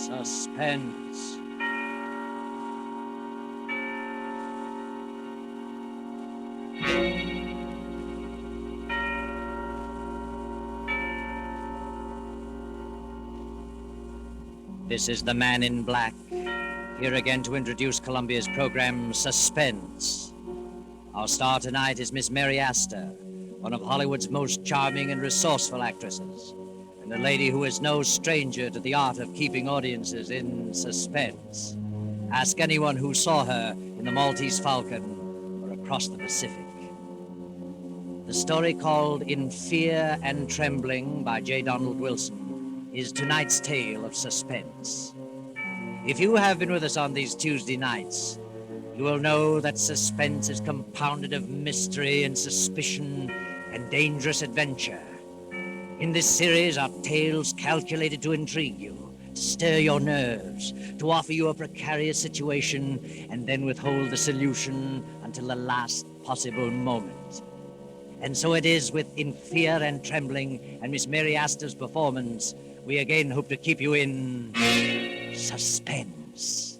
Suspense. This is the Man in Black, here again to introduce Columbia's program, Suspense. Our star tonight is Miss Mary Astor, one of Hollywood's most charming and resourceful actresses, and a lady who is no stranger to the art of keeping audiences in suspense. Ask anyone who saw her in The Maltese Falcon or Across the Pacific. The story called In Fear and Trembling by J. Donald Wilson is tonight's tale of suspense. If you have been with us on these Tuesday nights, you will know that suspense is compounded of mystery and suspicion and dangerous adventure. In this series are tales calculated to intrigue you, to stir your nerves, to offer you a precarious situation, and then withhold the solution until the last possible moment. And so it is with In Fear and Trembling and Miss Mary Astor's performance, we again hope to keep you in suspense.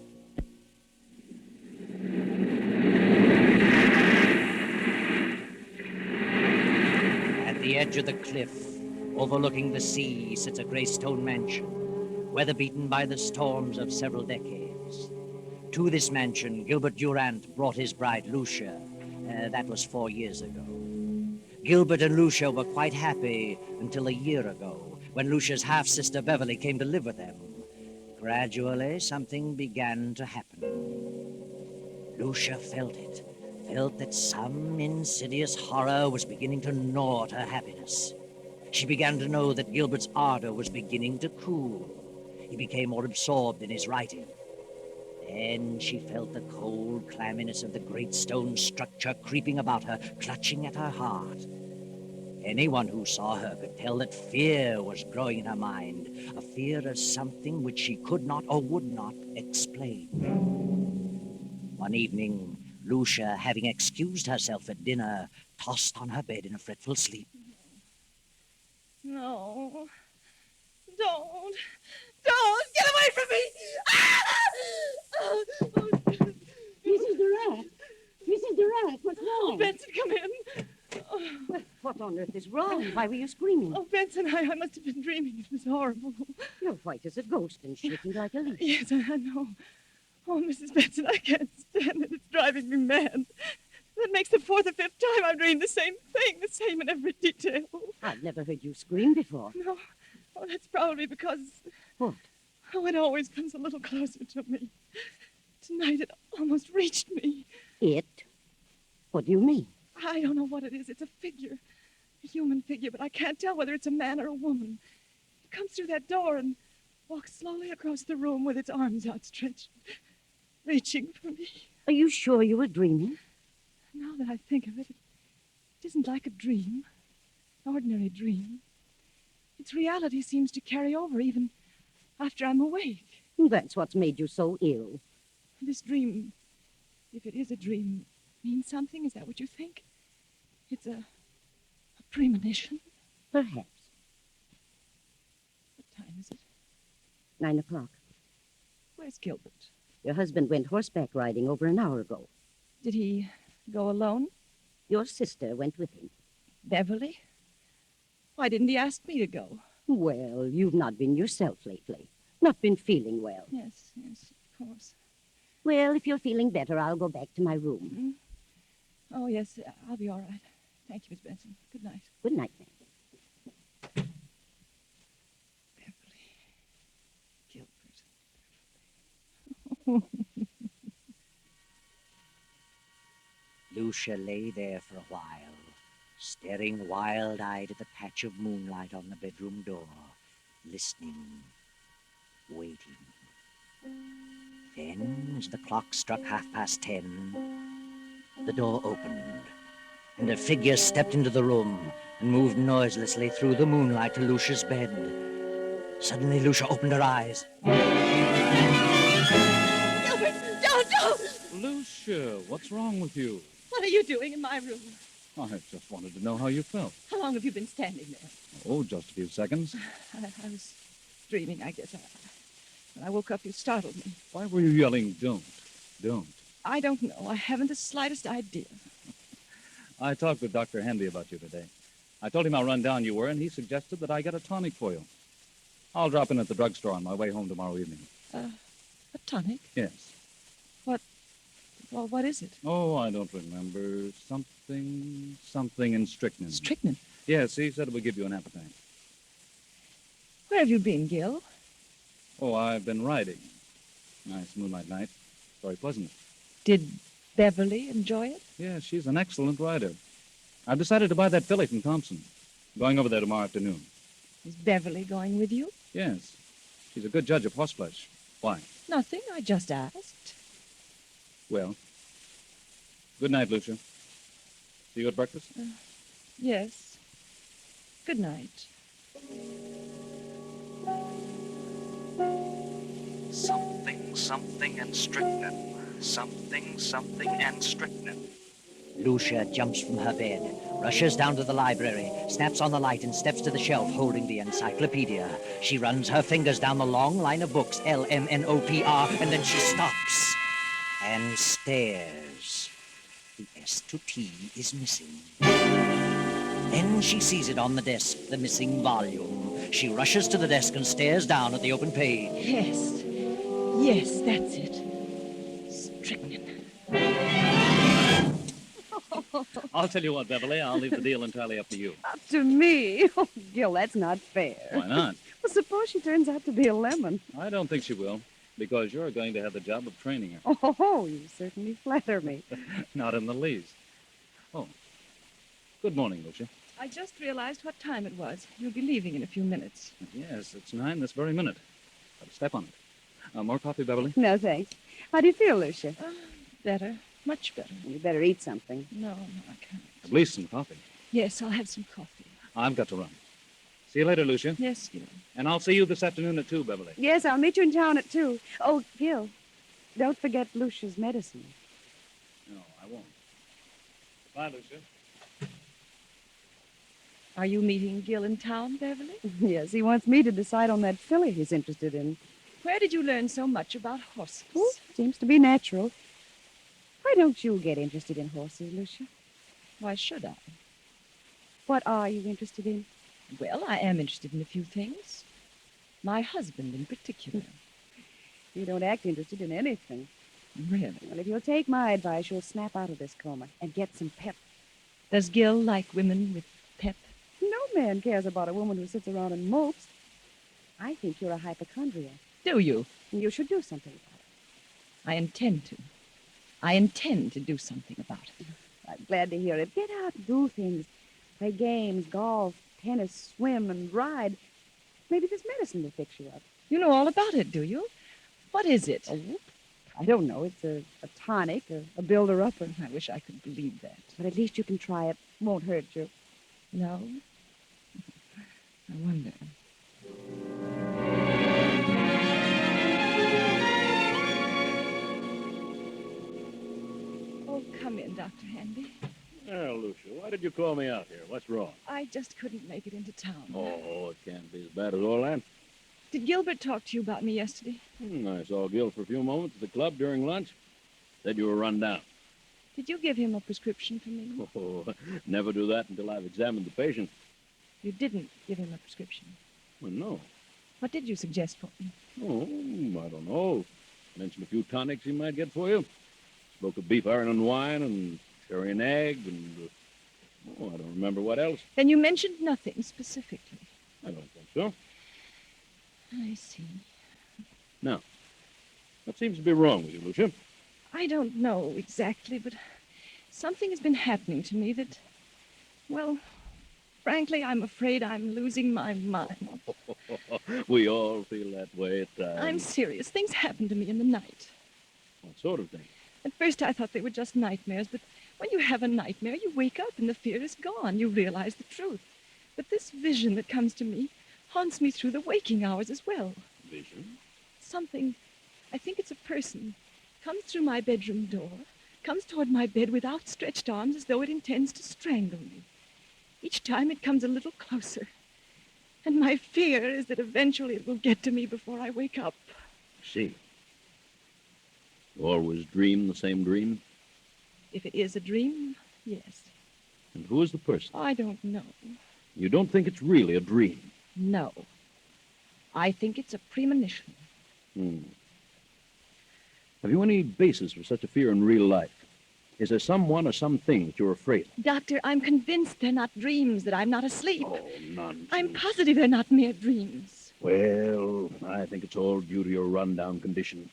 At the edge of the cliff, overlooking the sea, sits a gray stone mansion, weather-beaten by the storms of several decades. To this mansion, Gilbert Durant brought his bride, Lucia. That was 4 years ago. Gilbert and Lucia were quite happy until a year ago, when Lucia's half-sister Beverly came to live with them. Gradually, something began to happen. Lucia felt that some insidious horror was beginning to gnaw at her happiness. She began to know that Gilbert's ardor was beginning to cool. He became more absorbed in his writing. Then she felt the cold clamminess of the great stone structure creeping about her, clutching at her heart. Anyone who saw her could tell that fear was growing in her mind, a fear of something which she could not or would not explain. One evening, Lucia, having excused herself at dinner, tossed on her bed in a fretful sleep. No. Don't. Get away from me! Mrs. Durant! Mrs. Durant, what's wrong? Oh, Benson, come in. Well, what on earth is wrong? Why were you screaming? Oh, Benson, I must have been dreaming. It was horrible. You're white as a ghost and shaking like a leaf. Yes, I know. Oh, Mrs. Benson, I can't stand it. It's driving me mad. That makes the 4th or 5th time I've dreamed the same thing, the same in every detail. I've never heard you scream before. No. Oh, that's probably because... What? Oh, it always comes a little closer to me. Tonight it almost reached me. It? What do you mean? I don't know what it is. It's a figure. A human figure, but I can't tell whether it's a man or a woman. It comes through that door and walks slowly across the room with its arms outstretched, reaching for me. Are you sure you were dreaming? Now that I think of it, it isn't like a dream, an ordinary dream. Its reality seems to carry over even after I'm awake. That's what's made you so ill. This dream, if it is a dream, means something? Is that what you think? It's a premonition? Perhaps. What time is it? 9 o'clock. Where's Gilbert? Your husband went horseback riding over an hour ago. Did he go alone? Your sister went with him. Beverly? Why didn't he ask me to go? Well, you've not been yourself lately. Not been feeling well. Yes, of course. Well, if you're feeling better, I'll go back to my room. Mm-hmm. Oh, yes, I'll be all right. Thank you, Miss Benson. Good night. Good night, ma'am. Beverly. Gilbert. Lucia lay there for a while, staring wild-eyed at the patch of moonlight on the bedroom door, listening, waiting. Then, as the clock struck 10:30, the door opened, and a figure stepped into the room and moved noiselessly through the moonlight to Lucia's bed. Suddenly, Lucia opened her eyes. Gilbert, don't! Lucia, what's wrong with you? What are you doing in my room? I just wanted to know how you felt. How long have you been standing there? Oh, just a few seconds. I was dreaming, I guess. When I woke up, you startled me. Why were you yelling, don't, don't? I don't know. I haven't the slightest idea. I talked with Dr. Handy about you today. I told him how run down you were, and he suggested that I get a tonic for you. I'll drop in at the drugstore on my way home tomorrow evening. A tonic? Yes. Well, what is it? Oh, I don't remember. Something in strychnine. Strychnine. Yes, he said it would give you an appetite. Where have you been, Gil? Oh, I've been riding. Nice moonlight night. Very pleasant. Did Beverly enjoy it? Yes, she's an excellent rider. I've decided to buy that filly from Thompson. Going over there tomorrow afternoon. Is Beverly going with you? Yes. She's a good judge of horseflesh. Why? Nothing. I just asked. Well. Good night, Lucia. See you at breakfast? Yes. Good night. Something and strychnine. Something and strychnine. Lucia jumps from her bed, rushes down to the library, snaps on the light, and steps to the shelf holding the encyclopedia. She runs her fingers down the long line of books, LMNOPR, and then she stops and stares. The S to T is missing. Then she sees it on the desk, the missing volume. She rushes to the desk and stares down at the open page. Yes. Yes, that's it. Strychnine. I'll tell you what, Beverly. I'll leave the deal entirely up to you. Up to me? Oh, Gil, that's not fair. Why not? Well, suppose she turns out to be a lemon. I don't think she will, because you're going to have the job of training her. Oh, you certainly flatter me. Not in the least. Oh. Good morning, Lucia. I just realized what time it was. You'll be leaving in a few minutes. Yes, it's 9 this very minute. Got to step on it. More coffee, Beverly? No, thanks. How do you feel, Lucia? Better. Much better. You better eat something. No, I can't. At least some coffee. Yes, I'll have some coffee. I've got to run. See you later, Lucia. Yes, Gil. And I'll see you this afternoon at 2, Beverly. Yes, I'll meet you in town at 2. Oh, Gil, don't forget Lucia's medicine. No, I won't. Bye, Lucia. Are you meeting Gil in town, Beverly? Yes, he wants me to decide on that filly he's interested in. Where did you learn so much about horses? Oh, seems to be natural. Why don't you get interested in horses, Lucia? Why should I? What are you interested in? Well, I am interested in a few things. My husband in particular. You don't act interested in anything. Really? Well, if you'll take my advice, you'll snap out of this coma and get some pep. Does Gil like women with pep? No man cares about a woman who sits around and mopes. I think you're a hypochondriac. Do you? And you should do something about it. I intend to. I intend to do something about it. I'm glad to hear it. Get out and do things. Play games, golf, tennis, swim, and ride. Maybe this medicine will fix you up. You know all about it, do you? What is it? Oh, I don't know. It's a tonic, a builder-upper. I wish I could believe that. But at least you can try it. Won't hurt you. No? I wonder. Oh, come in, Dr. Handy. Well, Lucia, why did you call me out here? What's wrong? I just couldn't make it into town. Oh, it can't be as bad as all that. Did Gilbert talk to you about me yesterday? I saw Gil for a few moments at the club during lunch. Said you were run down. Did you give him a prescription for me? Oh, never do that until I've examined the patient. You didn't give him a prescription. Well, no. What did you suggest for me? Oh, I don't know. Mentioned a few tonics he might get for you. Spoke of beef iron and wine and cherry and egg and... I don't remember what else. Then you mentioned nothing specifically. I don't think so. I see. Now, what seems to be wrong with you, Lucia? I don't know exactly, but something has been happening to me that, well, frankly, I'm afraid I'm losing my mind. We all feel that way at times. I'm serious. Things happen to me in the night. What sort of thing? At first I thought they were just nightmares, but when you have a nightmare, you wake up and the fear is gone. You realize the truth. But this vision that comes to me haunts me through the waking hours as well. Vision? Something, I think it's a person, comes through my bedroom door, comes toward my bed with outstretched arms as though it intends to strangle me. Each time it comes a little closer. And my fear is that eventually it will get to me before I wake up. See. You always dream the same dream? If it is a dream, yes. And who is the person? I don't know. You don't think it's really a dream? No. I think it's a premonition. Have you any basis for such a fear in real life? Is there someone or something that you're afraid of? Doctor, I'm convinced they're not dreams, that I'm not asleep. Oh, nonsense. I'm positive they're not mere dreams. Well, I think it's all due to your rundown condition.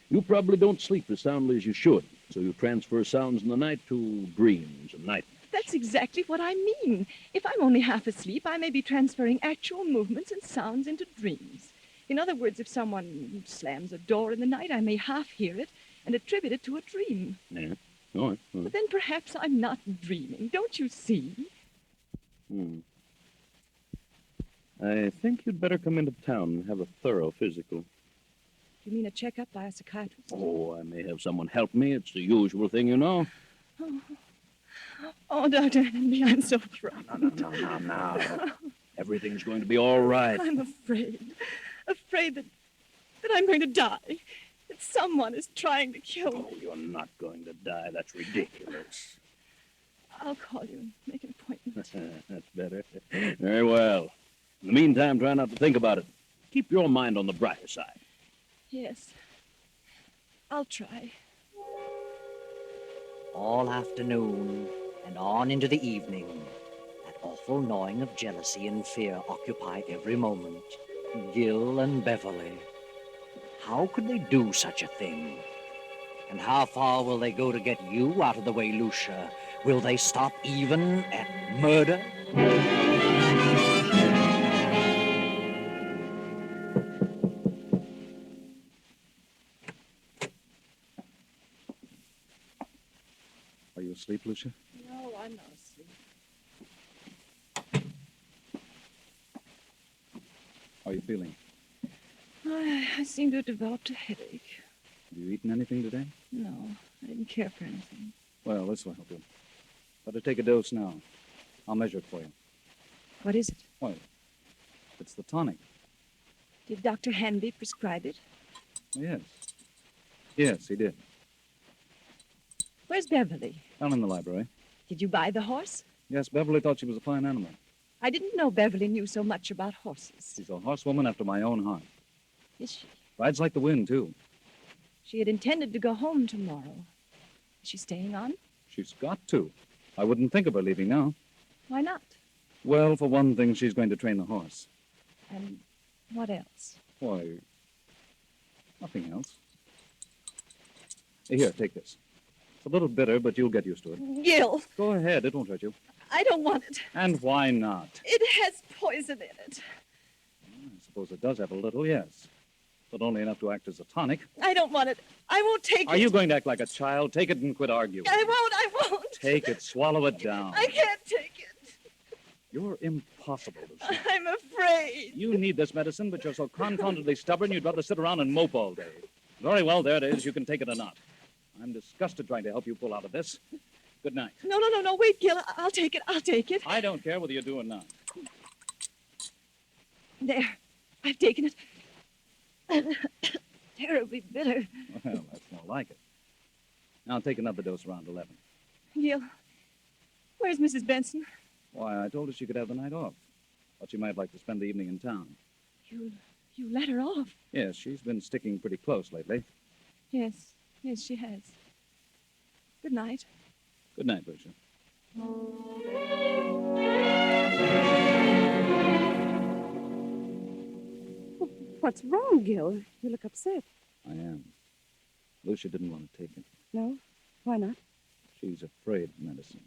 You probably don't sleep as soundly as you should, so you transfer sounds in the night to dreams and nightmares. That's exactly what I mean. If I'm only half asleep, I may be transferring actual movements and sounds into dreams. In other words, if someone slams a door in the night, I may half hear it and attribute it to a dream. Yeah. All right. But then perhaps I'm not dreaming. Don't you see? I think you'd better come into town and have a thorough physical. You mean a checkup by a psychiatrist? Oh, I may have someone help me. It's the usual thing, you know. Oh, Dr. Henry, I'm so frightened. No. Everything's going to be all right. I'm afraid. Afraid that I'm going to die. That someone is trying to kill me. Oh, you're not going to die. That's ridiculous. I'll call you and make an appointment. That's better. Very well. In the meantime, try not to think about it. Keep your mind on the brighter side. Yes. I'll try. All afternoon and on into the evening, that awful gnawing of jealousy and fear occupy every moment. Gil and Beverly. How could they do such a thing? And how far will they go to get you out of the way, Lucia? Will they stop even at murder? Are you asleep, Lucia? No, I'm not asleep. How are you feeling? I seem to have developed a headache. Have you eaten anything today? No, I didn't care for anything. Well, this will help you. Better take a dose now. I'll measure it for you. What is it? Well, it's the tonic. Did Dr. Hanby prescribe it? Yes. Yes, he did. Where's Beverly? Down in the library. Did you buy the horse? Yes, Beverly thought she was a fine animal. I didn't know Beverly knew so much about horses. She's a horsewoman after my own heart. Is she? Rides like the wind, too. She had intended to go home tomorrow. Is she staying on? She's got to. I wouldn't think of her leaving now. Why not? Well, for one thing, she's going to train the horse. And what else? Why, nothing else. Here, take this. It's a little bitter, but you'll get used to it. Gil, Go ahead, it won't hurt you. I don't want it. And why not? It has poison in it. I suppose it does have a little, yes. But only enough to act as a tonic. I don't want it. I won't take it. Are you going to act like a child? Take it and quit arguing. I won't. Take it, swallow it down. I can't take it. You're impossible, Lucia. I'm afraid. You need this medicine, but you're so confoundedly stubborn you'd rather sit around and mope all day. Very well, there it is. You can take it or not. I'm disgusted trying to help you pull out of this. Good night. No. Wait, Gil. I'll take it. I don't care whether you do or not. There. I've taken it. Terribly bitter. Well, that's more like it. Now take another dose around 11. Gil, where's Mrs. Benson? Why, I told her she could have the night off. But she might like to spend the evening in town. You let her off. Yes, she's been sticking pretty close lately. Yes, she has. Good night. Good night, Lucia. What's wrong, Gil? You look upset. I am. Lucia didn't want to take it. No? Why not? She's afraid of medicine.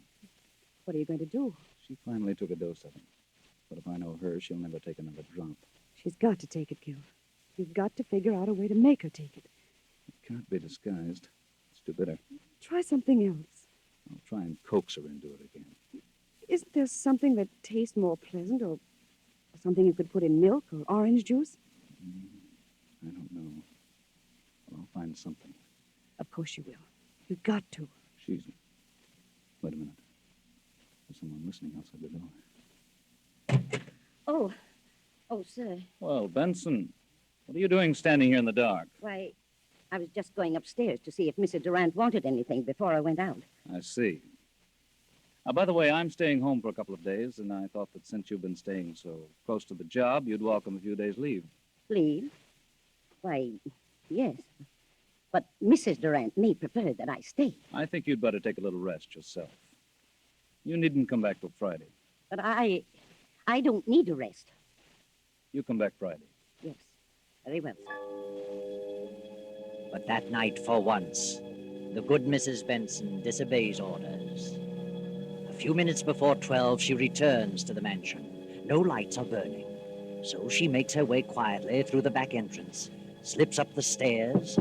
What are you going to do? She finally took a dose of it. But if I know her, she'll never take another drop. She's got to take it, Gil. You've got to figure out a way to make her take it. It can't be disguised. It's too bitter. Try something else. I'll try and coax her into it again. Isn't there something that tastes more pleasant or something you could put in milk or orange juice? I don't know. Well, I'll find something. Of course you will. You've got to. She's... Wait a minute. There's someone listening outside the door. Oh, sir. Well, Benson, What are you doing standing here in the dark? Why, I was just going upstairs to see if Mrs. Durant wanted anything before I went out. I see. By the way, I'm staying home for a couple of days, and I thought that since you've been staying so close to the job, you'd welcome a few days' leave. Leave? Why, yes. But Mrs. Durant may prefer that I stay. I think you'd better take a little rest yourself. You needn't come back till Friday. But I don't need a rest. You come back Friday. Yes, very well, sir. But that night, for once, the good Mrs. Benson disobeys orders. A few minutes before 12, she returns to the mansion. No lights are burning, so she makes her way quietly through the back entrance, slips up the stairs,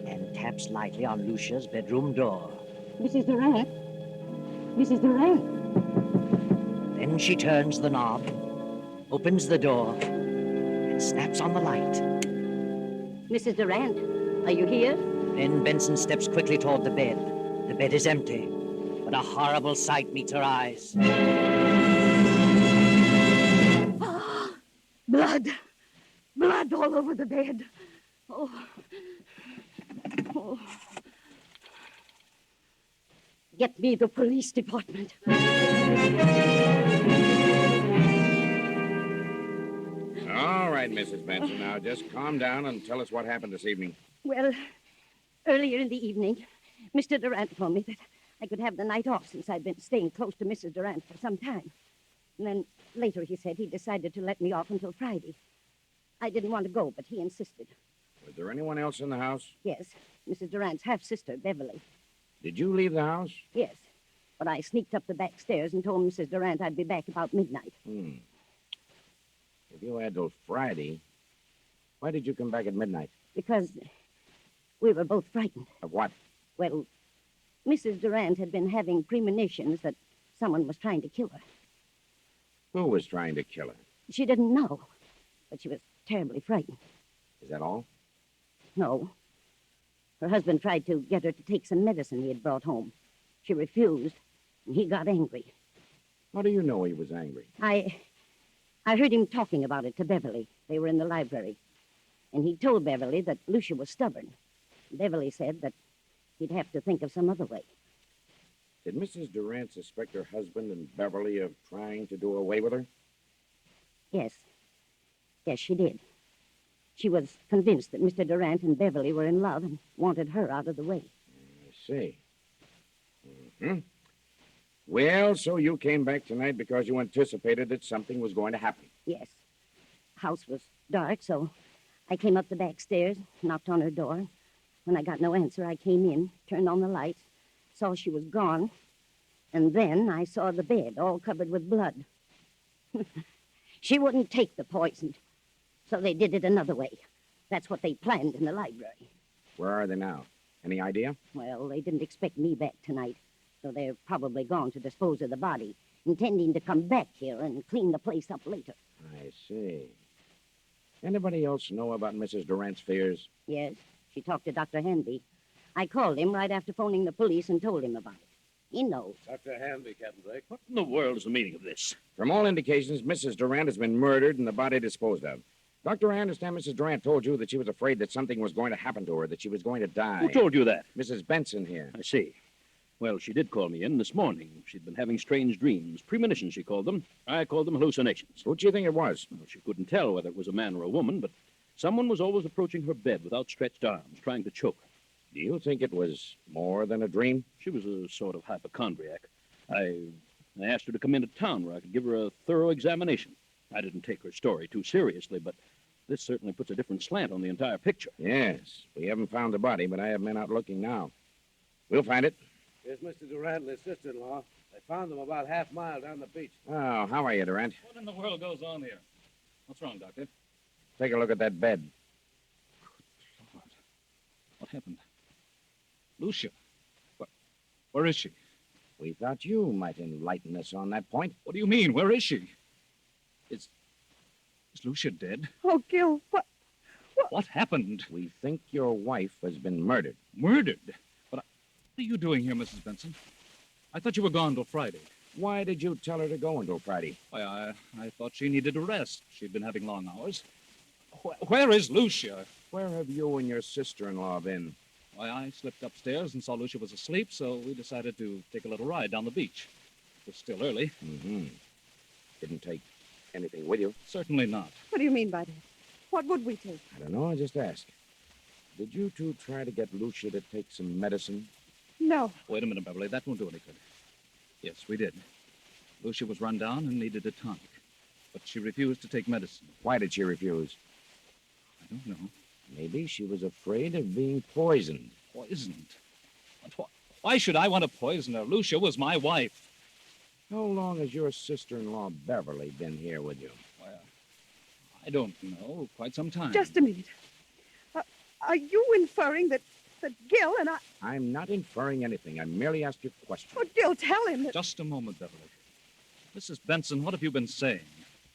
and taps lightly on Lucia's bedroom door. Mrs. Durant? Mrs. Durant? Then she turns the knob, opens the door, and snaps on the light. Mrs. Durant, are you here? Then Benson steps quickly toward the bed. The bed is empty, but a horrible sight meets her eyes. Blood! Blood all over the bed. Oh. Oh. Get me the police department. All right, Mrs. Benson. Now, just calm down and tell us what happened this evening. Well, earlier in the evening, Mr. Durant told me that I could have the night off since I'd been staying close to Mrs. Durant for some time. And then later he said he decided to let me off until Friday. I didn't want to go, but he insisted. Was there anyone else in the house? Yes, Mrs. Durant's half-sister, Beverly. Did you leave the house? Yes, but I sneaked up the back stairs and told Mrs. Durant I'd be back about midnight. If you had till Friday, why did you come back at midnight? Because we were both frightened. Of what? Well, Mrs. Durant had been having premonitions that someone was trying to kill her. Who was trying to kill her? She didn't know, but she was terribly frightened. Is that all? No. Her husband tried to get her to take some medicine he had brought home. She refused, and he got angry. How do you know he was angry? I heard him talking about it to Beverly. They were in the library. And he told Beverly that Lucia was stubborn. Beverly said that he'd have to think of some other way. Did Mrs. Durant suspect her husband and Beverly of trying to do away with her? Yes. Yes, she did. She was convinced that Mr. Durant and Beverly were in love and wanted her out of the way. I see. Well, so you came back tonight because you anticipated that something was going to happen. Yes. The house was dark, so I came up the back stairs, knocked on her door. When I got no answer, I came in, turned on the lights, saw she was gone, and then I saw the bed all covered with blood. She wouldn't take the poison, so they did it another way. That's what they planned in the library. Where are they now? Any idea? Well, they didn't expect me back tonight, so they're probably gone to dispose of the body, intending to come back here and clean the place up later. I see. Anybody else know about Mrs. Durant's fears? Yes, she talked to Dr. Hanby. I called him right after phoning the police and told him about it. He knows. Dr. Hanby, Captain Blake. What in the world is the meaning of this? From all indications, Mrs. Durant has been murdered and the body disposed of. Doctor, I understand Mrs. Durant told you that she was afraid that something was going to happen to her, that she was going to die. Who told you that? Mrs. Benson here. I see. Well, she did call me in this morning. She'd been having strange dreams. Premonitions, she called them. I called them hallucinations. Who do you think it was? Well, she couldn't tell whether it was a man or a woman, but someone was always approaching her bed with outstretched arms, trying to choke her. Do you think it was more than a dream? She was a sort of hypochondriac. I asked her to come into town where I could give her a thorough examination. I didn't take her story too seriously, but this certainly puts a different slant on the entire picture. Yes. We haven't found the body, but I have men out looking now. We'll find it. Here's Mr. Durant and his sister-in-law. They found them about half-mile down the beach. Oh, how are you, Durant? What in the world goes on here? What's wrong, Doctor? Take a look at that bed. Lord. What happened? Lucia. Where is she? We thought you might enlighten us on that point. What do you mean? Where is she? Is Lucia dead? Oh, Gil, what? What happened? We think your wife has been murdered. Murdered? But what are you doing here, Mrs. Benson? I thought you were gone till Friday. Why did you tell her to go until Friday? Why, I thought she needed a rest. She'd been having long hours. Where is Lucia? Where have you and your sister-in-law been? Why, I slipped upstairs and saw Lucia was asleep, so we decided to take a little ride down the beach. It was still early. Mm-hmm. Didn't take anything with you? Certainly not. What do you mean by that? What would we take? I don't know. I just asked. Did you two try to get Lucia to take some medicine? No. Wait a minute, Beverly. That won't do any good. Yes, we did. Lucia was run down and needed a tonic, but she refused to take medicine. Why did she refuse? I don't know. Maybe she was afraid of being poisoned. Poisoned? But why should I want to poison her? Lucia was my wife. How long has your sister-in-law Beverly been here with you? Well, I don't know. Quite some time. Just a minute. Are you inferring that Gil and I... I'm not inferring anything. I merely asked you a question. Oh, Gil, tell him that... Just a moment, Beverly. Mrs. Benson, what have you been saying?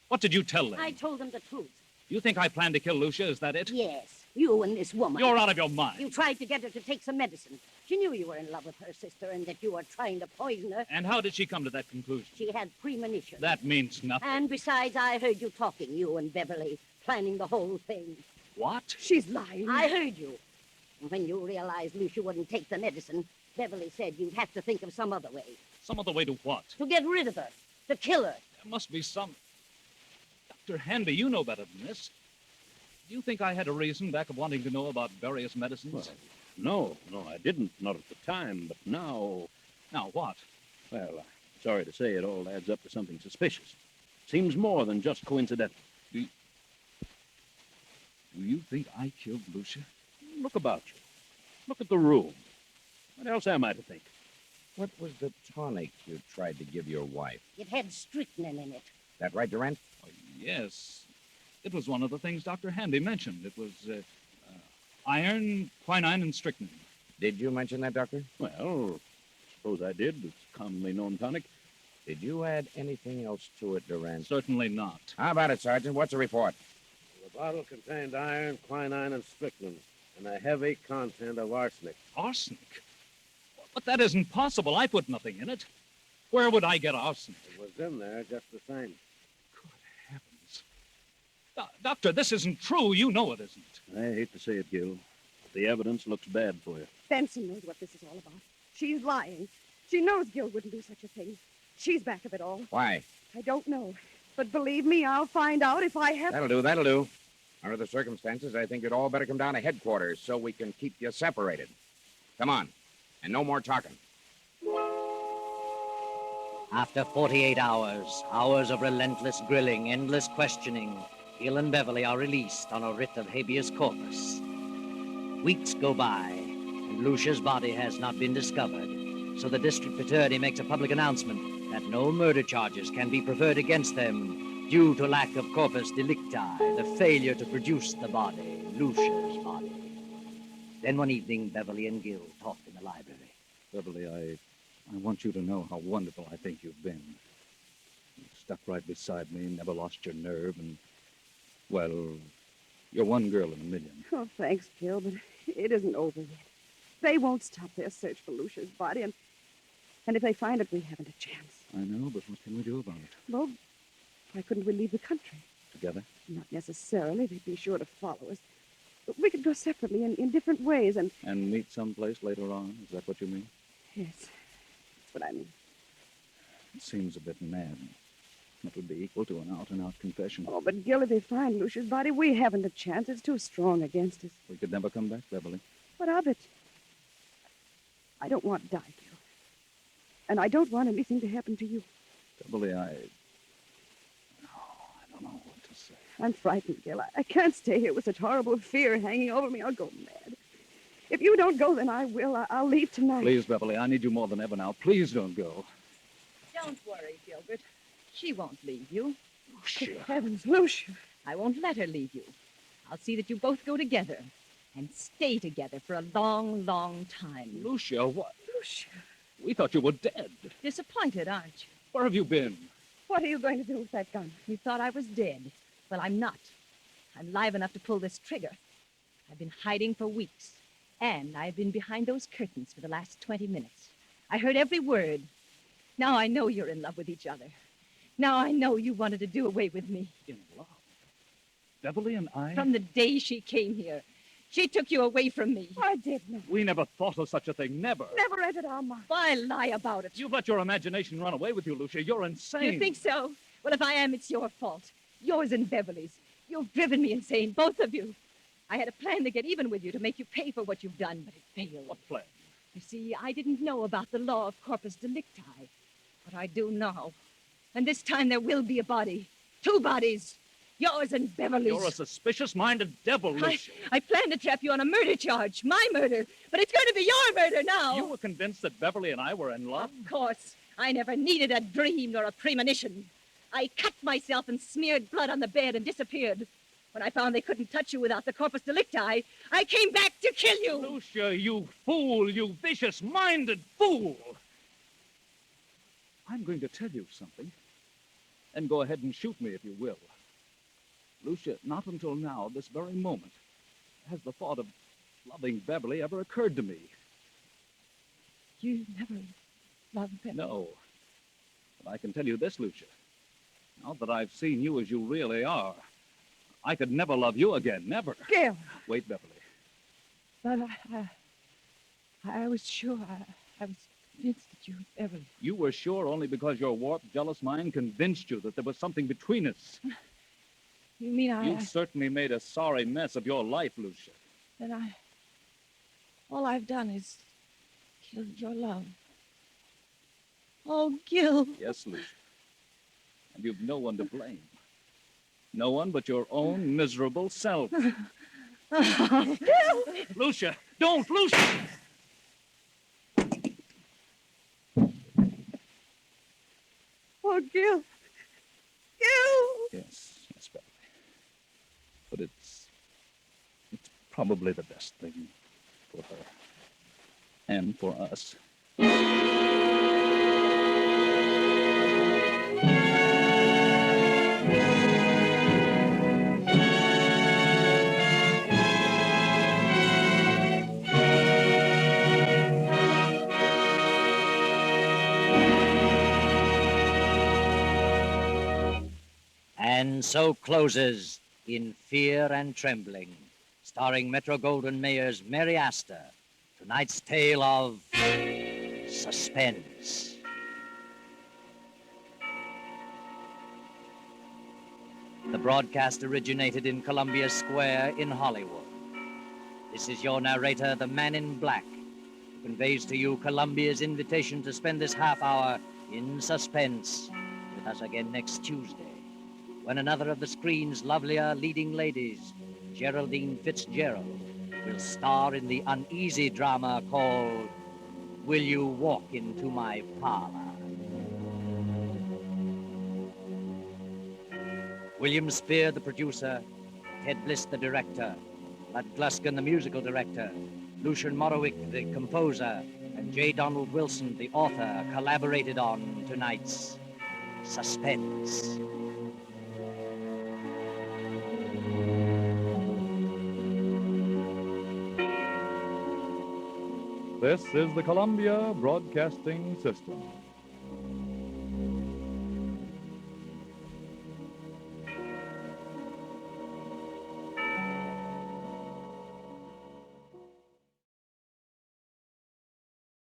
What did you tell them? I told them the truth. You think I planned to kill Lucia? Is that it? Yes, you and this woman. You're out of your mind. You tried to get her to take some medicine. She knew you were in love with her sister and that you were trying to poison her. And how did she come to that conclusion? She had premonition. That means nothing. And besides, I heard you talking, you and Beverly, planning the whole thing. What? She's lying. I heard you. And when you realized Lucia wouldn't take the medicine, Beverly said you'd have to think of some other way. Some other way to what? To get rid of her. To kill her. There must be some... Dr. Hanby, you know better than this. Do you think I had a reason back of wanting to know about various medicines? Well, no, I didn't. Not at the time, but now... Now what? Well, I'm sorry to say it all adds up to something suspicious. Seems more than just coincidental. Do you think I killed Lucia? Look about you. Look at the room. What else am I to think? What was the tonic you tried to give your wife? It had strychnine in it. That right, Durant? Oh, yes. It was one of the things Dr. Hanby mentioned. It was iron, quinine, and strychnine. Did you mention that, Doctor? Well, suppose I did. It's a commonly known tonic. Did you add anything else to it, Durant? Certainly not. How about it, Sergeant? What's the report? The bottle contained iron, quinine, and strychnine, and a heavy content of arsenic. Arsenic? But that isn't possible. I put nothing in it. Where would I get arsenic? It was in there just the same. Good heavens. Doctor, this isn't true. You know it isn't. I hate to say it, Gil. But the evidence looks bad for you. Benson knows what this is all about. She's lying. She knows Gil wouldn't do such a thing. She's back of it all. Why? I don't know. But believe me, I'll find out if I have... That'll do. Under the circumstances, I think you'd all better come down to headquarters so we can keep you separated. Come on. And no more talking. After 48 hours, hours of relentless grilling, endless questioning, Gil and Beverly are released on a writ of habeas corpus. Weeks go by, and Lucia's body has not been discovered, so the district attorney makes a public announcement that no murder charges can be preferred against them due to lack of corpus delicti, the failure to produce the body, Lucia's body. Then one evening, Beverly and Gil talked in the library. Beverly, I want you to know how wonderful I think you've been. You stuck right beside me, never lost your nerve, and, well, you're one girl in a million. Oh, thanks, Gil, but it isn't over yet. They won't stop their search for Lucia's body, and if they find it, we haven't a chance. I know, but what can we do about it? Well, why couldn't we leave the country? Together? Not necessarily. They'd be sure to follow us. But we could go separately in different ways, and... And meet someplace later on? Is that what you mean? Yes, that's what I mean. It seems a bit mad. It would be equal to an out-and-out confession. Oh, but Gil, if they find Lucia's body, we haven't a chance. It's too strong against us. We could never come back, Beverly. What of it? I don't want to die, Gil. And I don't want anything to happen to you. Beverly, I don't know what to say. I'm frightened, Gil. I can't stay here with such horrible fear hanging over me. I'll go mad. If you don't go, then I will. I'll leave tonight. Please, Beverly, I need you more than ever now. Please don't go. Don't worry, Gilbert. She won't leave you. Good heavens, Lucia. I won't let her leave you. I'll see that you both go together and stay together for a long, long time. Lucia, what? Lucia. We thought you were dead. Disappointed, aren't you? Where have you been? What are you going to do with that gun? You thought I was dead. Well, I'm not. I'm live enough to pull this trigger. I've been hiding for weeks. And I've been behind those curtains for the last 20 minutes. I heard every word. Now I know you're in love with each other. Now I know you wanted to do away with me. In love? Beverly and I? From the day she came here. She took you away from me. I did not. We never thought of such a thing. Never. Never entered our mind. Why lie about it? You've let your imagination run away with you, Lucia. You're insane. You think so? Well, if I am, it's your fault. Yours and Beverly's. You've driven me insane, both of you. I had a plan to get even with you, to make you pay for what you've done, but it failed. What plan? You see, I didn't know about the law of corpus delicti, but I do now. And this time there will be a body. 2 bodies. Yours and Beverly's. You're a suspicious-minded devil, Lucia. I planned to trap you on a murder charge, my murder, but it's going to be your murder now. You were convinced that Beverly and I were in love? Of course. I never needed a dream nor a premonition. I cut myself and smeared blood on the bed and disappeared. When I found they couldn't touch you without the corpus delicti, I came back to kill you. Lucia, you fool, you vicious-minded fool. I'm going to tell you something. And go ahead and shoot me if you will. Lucia, not until now, this very moment, has the thought of loving Beverly ever occurred to me. You never loved Beverly. No. But I can tell you this, Lucia. Now that I've seen you as you really are, I could never love you again, never. Gil! Wait, Beverly. But I was sure. I was convinced that you were Beverly. You were sure only because your warped, jealous mind convinced you that there was something between us. You mean You've certainly made a sorry mess of your life, Lucia. Then all I've done is killed your love. Oh, Gil. Yes, Lucia. And you've no one to blame. No one but your own miserable self. Lucia, don't, Lucia! Oh, Gil. Gil! Yes, Beverly. But it's probably the best thing for her. And for us. And so closes In Fear and Trembling, starring Metro-Goldwyn-Mayer's Mary Astor, tonight's tale of Suspense. The broadcast originated in Columbia Square in Hollywood. This is your narrator, the Man in Black, who conveys to you Columbia's invitation to spend this half hour in suspense with us again next Tuesday, when another of the screen's lovelier leading ladies, Geraldine Fitzgerald, will star in the uneasy drama called Will You Walk Into My Parlor? William Spear, the producer, Ted Bliss, the director, Bud Gluskin, the musical director, Lucian Morowick, the composer, and J. Donald Wilson, the author, collaborated on tonight's Suspense. This is the Columbia Broadcasting System.